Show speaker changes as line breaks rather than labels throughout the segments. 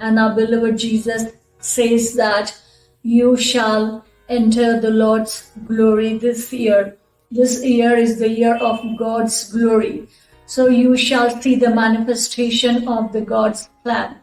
And our beloved Jesus says that you shall enter the Lord's glory this year. This year is the year of God's glory. So you shall see the manifestation of the God's plan.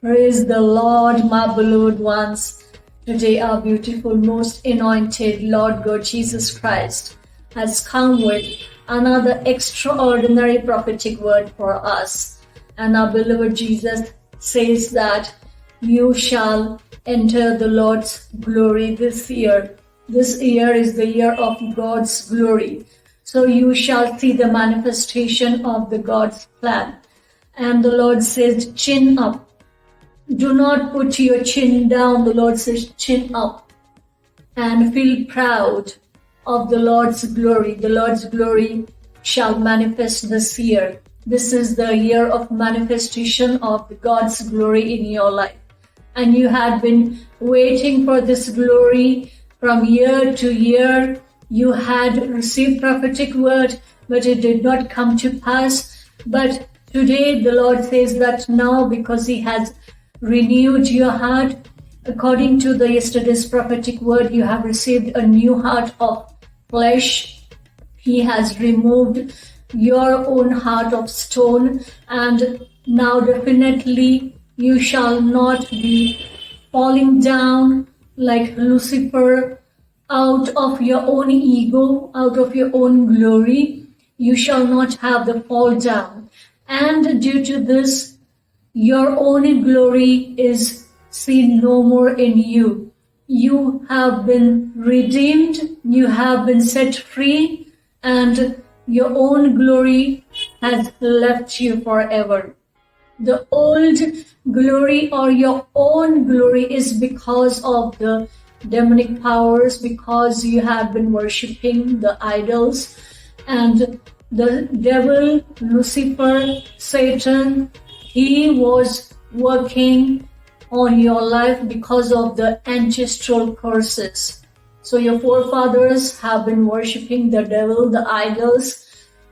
Praise the Lord, my beloved ones. Today our beautiful, most anointed Lord God Jesus Christ has come with another extraordinary prophetic word for us. And our beloved Jesus says that you shall enter the Lord's glory this year. This year is the year of God's glory. So you shall see the manifestation of the God's plan. And the Lord says, chin up. Do not put your chin down. The Lord says, chin up and feel proud of the Lord's glory. The Lord's glory shall manifest this year. This is the year of manifestation of God's glory in your life. And you had been waiting for this glory from year to year. You had received prophetic word, but it did not come to pass. But today the Lord says that now, because He has renewed your heart, according to the yesterday's prophetic word, you have received a new heart of flesh. He has removed your own heart of stone, and now definitely you shall not be falling down like Lucifer out of your own ego, out of your own glory. You shall not have the fall down. And due to this, your own glory is seen no more in you. You have been redeemed, you have been set free, and your own glory has left you forever. The old glory or your own glory is because of the demonic powers, because you have been worshipping the idols, and the devil, Lucifer, Satan, he was working on your life because of the ancestral curses. So your forefathers have been worshipping the devil, the idols,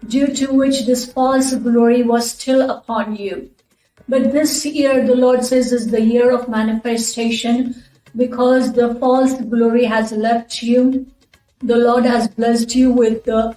due to which this false glory was still upon you. But this year, the Lord says, is the year of manifestation, because the false glory has left you. The Lord has blessed you with the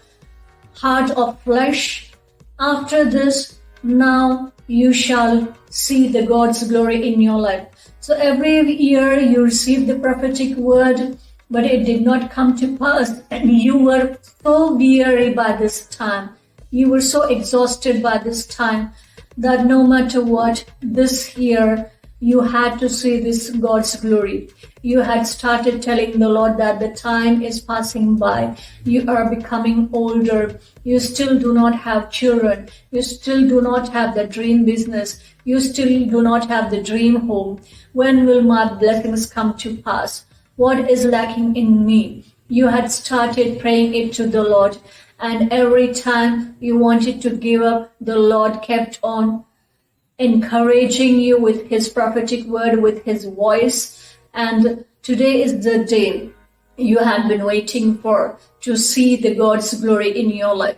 heart of flesh. After this, now you shall see the God's glory in your life. So every year you receive the prophetic word, but it did not come to pass. And you were so weary by this time. You were so exhausted by this time that no matter what, this year you had to see this God's glory. You had started telling the Lord that the time is passing by. You are becoming older. You still do not have children. You still do not have the dream business. You still do not have the dream home. When will my blessings come to pass? What is lacking in me? You had started praying it to the Lord, and every time you wanted to give up, the Lord kept on encouraging you with His prophetic word, with His voice. And today is the day you had been waiting for, to see the God's glory in your life.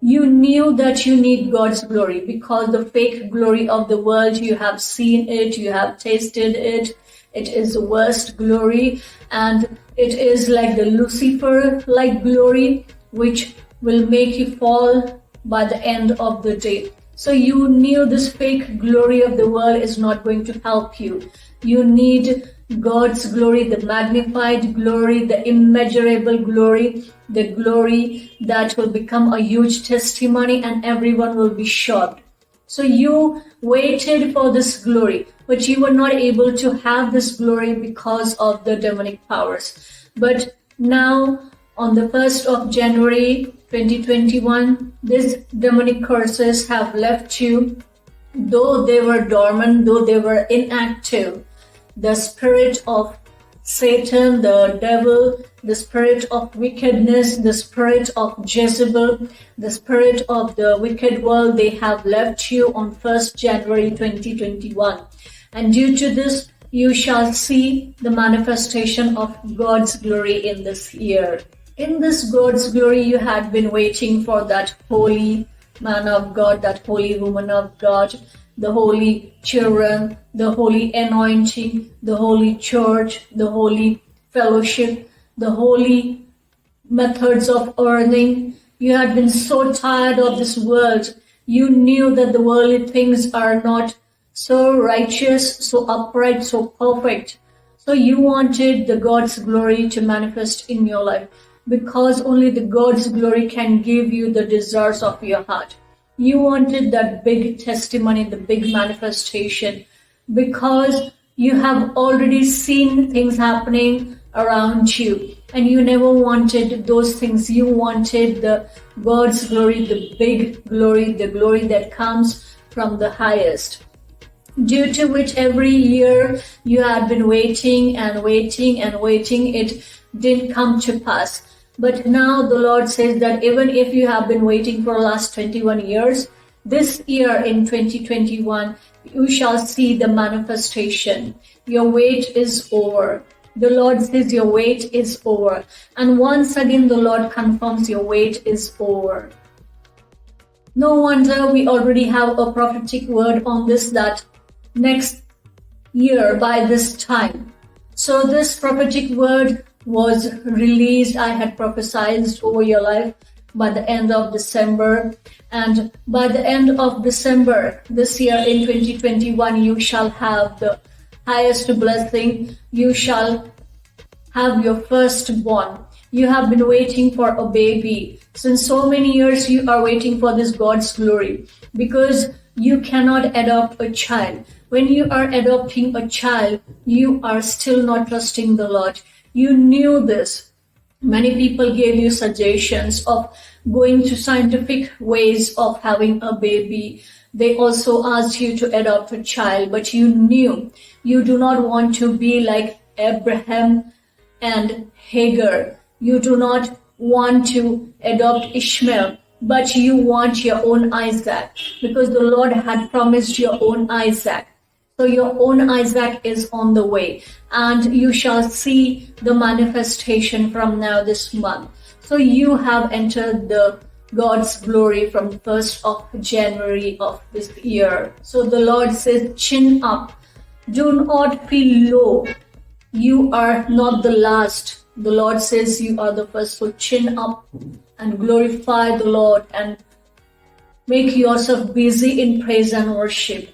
You knew that you need God's glory, because the fake glory of the world, you have seen it, you have tasted it. It is the worst glory, and it is like the Lucifer-like glory, which will make you fall by the end of the day. So you knew this fake glory of the world is not going to help you. You need God's glory, the magnified glory, the immeasurable glory, the glory that will become a huge testimony and everyone will be shocked. So you waited for this glory, but you were not able to have this glory because of the demonic powers. But now, on the 1st of January 2021, these demonic curses have left you. Though they were dormant, though they were inactive, the spirit of Satan, the devil, the spirit of wickedness, the spirit of Jezebel, the spirit of the wicked world, they have left you on 1st January 2021. And due to this, you shall see the manifestation of God's glory in this year. In this God's glory, you had been waiting for that holy man of God, that holy woman of God, the holy children, the holy anointing, the holy church, the holy fellowship, the holy methods of earning. You had been so tired of this world. You knew that the worldly things are not so righteous, so upright, so perfect. So you wanted the God's glory to manifest in your life, because only the God's glory can give you the desires of your heart. You wanted that big testimony, the big manifestation, because you have already seen things happening around you, and you never wanted those things. You wanted the God's glory, the big glory, the glory that comes from the highest, due to which every year you had been waiting and waiting and waiting. It didn't come to pass. But now the Lord says that even if you have been waiting for the last 21 years, this year in 2021, you shall see the manifestation. Your wait is over. The Lord says your wait is over. And once again, the Lord confirms your wait is over. No wonder we already have a prophetic word on this, that next year by this time. So this prophetic word was released. I had prophesied over your life by the end of December. And by the end of December this year in 2021, you shall have the highest blessing. You shall have your firstborn. You have been waiting for a baby. Since so many years you are waiting for this God's glory, because you cannot adopt a child. When you are adopting a child, you are still not trusting the Lord. You knew this. Many people gave you suggestions of going to scientific ways of having a baby. They also asked you to adopt a child, but you knew you do not want to be like Abraham and Hagar. You do not want to adopt Ishmael, but you want your own Isaac, because the Lord had promised your own Isaac. So your own Isaac is on the way, and you shall see the manifestation from now this month. So you have entered the God's glory from the 1st of January of this year. So the Lord says, chin up. Do not feel low. You are not the last. The Lord says you are the first. So chin up and glorify the Lord and make yourself busy in praise and worship.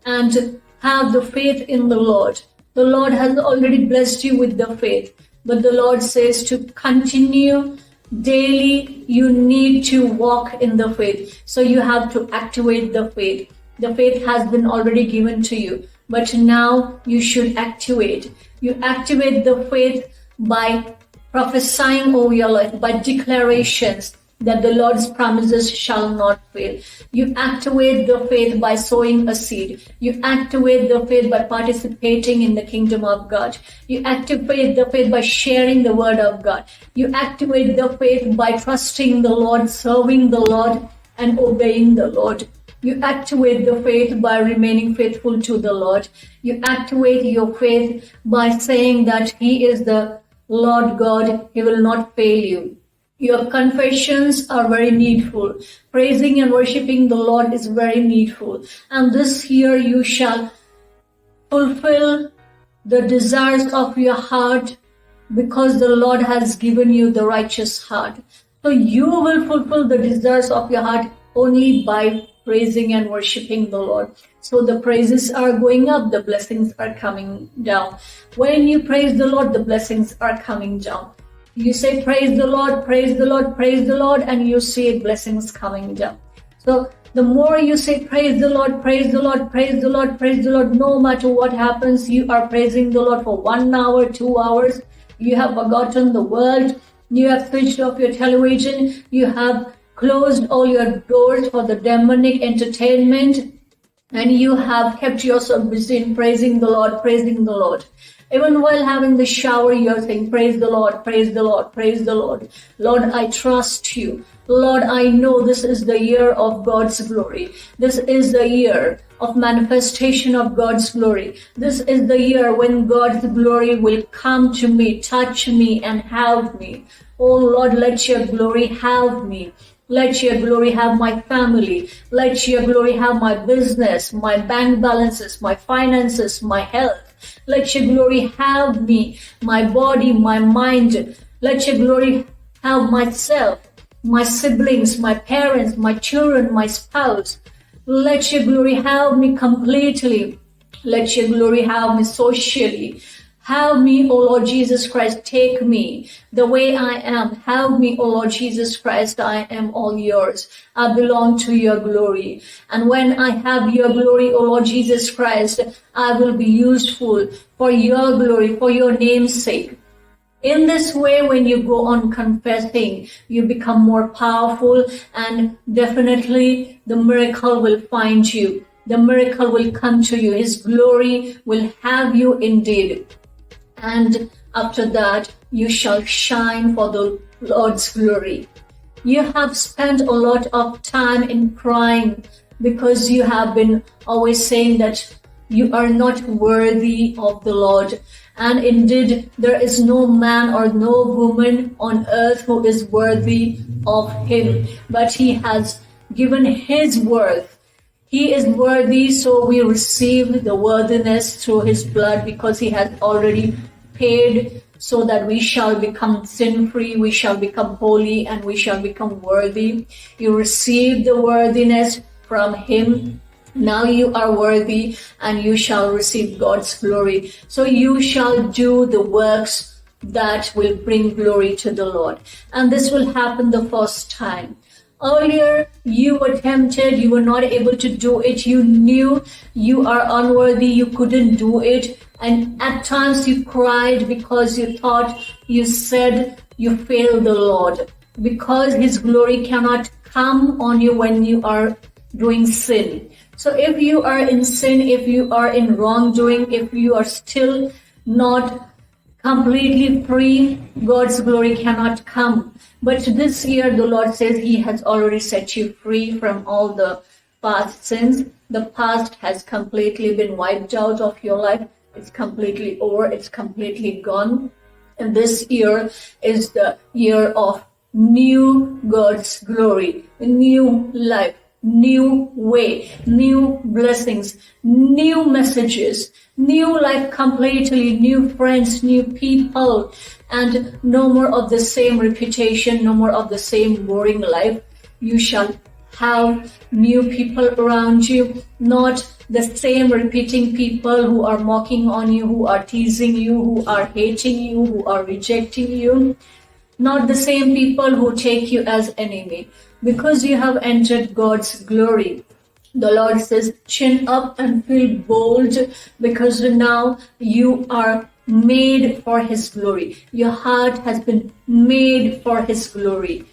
And have the faith in the Lord. The Lord has already blessed you with the faith. But the Lord says to continue daily. You need to walk in the faith. So you have to activate the faith. The faith has been already given to you, but now you should activate. You activate the faith by prophesying over your life, by declarations that the Lord's promises shall not fail. You activate the faith by sowing a seed. You activate the faith by participating in the kingdom of God. You activate the faith by sharing the word of God. You activate the faith by trusting the Lord, serving the Lord, and obeying the Lord. You activate the faith by remaining faithful to the Lord. You activate your faith by saying that He is the Lord God. He will not fail you. Your confessions are very needful. Praising and worshiping the Lord is very needful. And this year you shall fulfill the desires of your heart, because the Lord has given you the righteous heart. So you will fulfill the desires of your heart only by praising and worshiping the Lord. So the praises are going up, the blessings are coming down. When you praise the Lord, the blessings are coming down. You say, praise the Lord, praise the Lord, praise the Lord, and you see blessings coming down. So the more you say, praise the Lord, praise the Lord, praise the Lord, praise the Lord, no matter what happens, you are praising the Lord for 1 hour, 2 hours. You have forgotten the world. You have switched off your television. You have closed all your doors for the demonic entertainment. And you have kept yourself busy in praising the Lord, praising the Lord. Even while having the shower, you're saying, praise the Lord, praise the Lord, praise the Lord. Lord, I trust you. Lord, I know this is the year of God's glory. This is the year of manifestation of God's glory. This is the year when God's glory will come to me, touch me, and have me. Oh Lord, let your glory have me. Let your glory have my family. Let your glory have my business, my bank balances, my finances, my health. Let your glory have me, my body, my mind. Let your glory have myself, my siblings, my parents, my children, my spouse. Let your glory have me completely. Let your glory have me socially. Have me, O Lord Jesus Christ, take me the way I am. Have me, O Lord Jesus Christ, I am all yours. I belong to your glory. And when I have your glory, O Lord Jesus Christ, I will be useful for your glory, for your name's sake. In this way, when you go on confessing, you become more powerful, and definitely the miracle will find you. The miracle will come to you. His glory will have you indeed. And after that, you shall shine for the Lord's glory. You have spent a lot of time in crying because you have been always saying that you are not worthy of the Lord. And indeed, there is no man or no woman on earth who is worthy of him, but he has given his worth. He is worthy, so we receive the worthiness through his blood, because he has already paid so that we shall become sin-free, we shall become holy, and we shall become worthy. You receive the worthiness from him. Now you are worthy, and you shall receive God's glory. So you shall do the works that will bring glory to the Lord. And this will happen the first time. Earlier, you were tempted, you were not able to do it. You knew you are unworthy, you couldn't do it. And at times you cried because you thought, you said you failed the Lord. Because his glory cannot come on you when you are doing sin. So if you are in sin, if you are in wrongdoing, if you are still not completely free, God's glory cannot come. But this year, the Lord says he has already set you free from all the past sins. The past has completely been wiped out of your life. It's completely over. It's completely gone. And this year is the year of new God's glory, a new life, new way, new blessings, new messages, new life completely, new friends, new people, and no more of the same reputation, no more of the same boring life. You shall have new people around you, not the same repeating people who are mocking on you, who are teasing you, who are hating you, who are rejecting you. Not the same people who take you as enemy. Because you have entered God's glory, the Lord says, chin up and feel bold, because now you are made for his glory. Your heart has been made for his glory.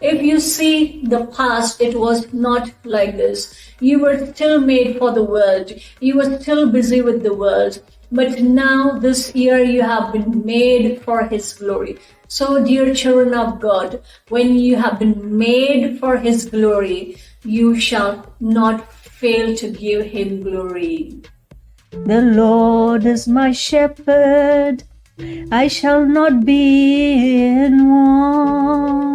If you see the past, it was not like this. You were still made for the world. You were still busy with the world. But now this year you have been made for his glory. So dear children of God, when you have been made for his glory, you shall not fail to give him glory.
The Lord is my shepherd, I shall not be in want.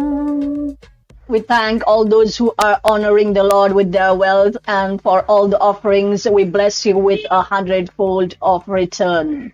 We thank all those who are honoring the Lord with their wealth, and for all the offerings, we bless you with 100-fold of return.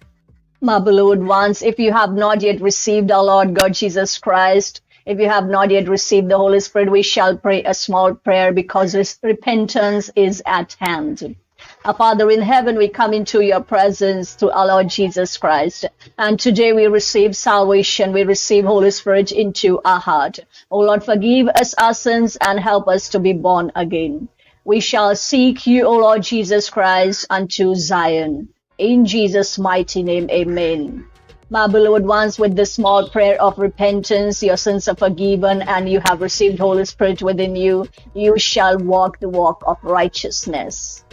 My beloved ones, if you have not yet received our Lord God Jesus Christ, if you have not yet received the Holy Spirit, we shall pray a small prayer, because repentance is at hand. Our Father in heaven, we come into your presence through our Lord Jesus Christ. And today we receive salvation. We receive Holy Spirit into our heart. Oh Lord, forgive us our sins and help us to be born again. We shall seek you, O Lord Jesus Christ, unto Zion. In Jesus' mighty name, amen. My beloved ones, with this small prayer of repentance, your sins are forgiven and you have received Holy Spirit within you. You shall walk the walk of righteousness.